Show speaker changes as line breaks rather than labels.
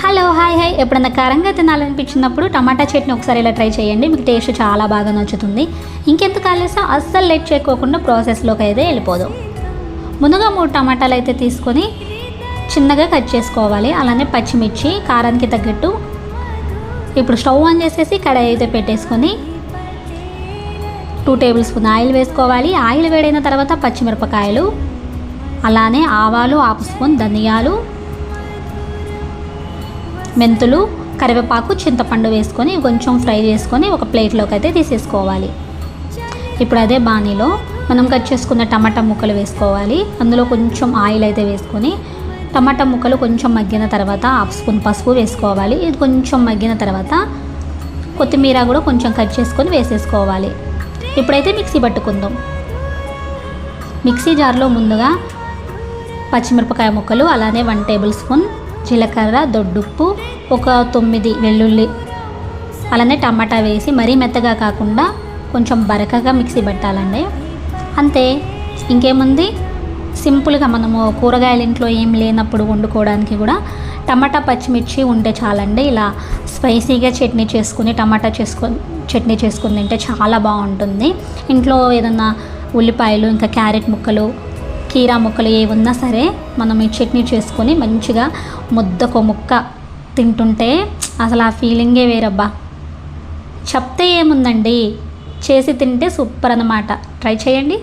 Hello hi ఎప్పుడన్నా కారంగా తినాలనిపించినప్పుడు టమాటా చట్నీ ఒకసారి ఇలా ట్రై చేయండి. మీకు టేస్ట్ చాలా బాగా నచ్చుతుంది. ఇంకెందుకు ఆలస్యం, అస్సలు లేట్ చేయకోకుండా ప్రాసెస్లోకి అయితే వెళ్ళిపోదాం. ముందుగా 3 టమాటాలు అయితే తీసుకొని చిన్నగా కట్ చేసుకోవాలి. అలానే పచ్చిమిర్చి కారానికి తగ్గట్టు. ఇప్పుడు స్టవ్ ఆన్ చేసేసి కడాయి అయితే పెట్టేసుకొని 2 టేబుల్ స్పూన్ ఆయిల్ వేసుకోవాలి. ఆయిల్ వేడైన తర్వాత పచ్చిమిరపకాయలు, అలానే ఆవాలు, 1/2 స్పూన్ ధనియాలు, మెంతులు, కరివేపాకు, చింతపండు వేసుకొని కొంచెం ఫ్రై చేసుకొని ఒక ప్లేట్లోకి అయితే తీసేసుకోవాలి. ఇప్పుడు అదే బాణీలో మనం కట్ చేసుకున్న టమాటా ముక్కలు వేసుకోవాలి. అందులో కొంచెం ఆయిల్ అయితే వేసుకొని టమాటా ముక్కలు కొంచెం మగ్గిన తర్వాత 1/2 స్పూన్ పసుపు వేసుకోవాలి. ఇది కొంచెం మగ్గిన తర్వాత కొత్తిమీర కూడా కొంచెం కట్ చేసుకొని వేసేసుకోవాలి. ఇప్పుడైతే మిక్సీ పట్టుకుందాం. మిక్సీ జార్లో ముందుగా పచ్చిమిరపకాయ ముక్కలు, అలానే 1 టేబుల్ స్పూన్ జీలకర్ర, దొడ్డుప్పు, ఒక 9 వెల్లుల్లి, అలానే టమాటా వేసి మరీ మెత్తగా కాకుండా కొంచెం బరకగా మిక్సీ పట్టాలండి. అంతే, ఇంకేముంది, సింపుల్గా మనము కూరగాయలు ఇంట్లో ఏం లేనప్పుడు వండుకోవడానికి కూడా టమాటా పచ్చిమిర్చి ఉంటే చాలండి. ఇలా స్పైసీగా చట్నీ చేసుకుని చట్నీ చేసుకుని తింటే చాలా బాగుంటుంది. ఇంట్లో ఏదన్నా ఉల్లిపాయలు, ఇంకా క్యారెట్ ముక్కలు, కీరా ముక్కలు ఏ ఉన్నా సరే మనం ఈ చట్నీ చేసుకొని మంచిగా ముద్దకు ముక్క తింటుంటే అసలు ఆ ఫీలింగే వేరబ్బా. చెప్తే ఏముందండి, చేసి తింటే సూపర్ అన్నమాట. ట్రై చేయండి.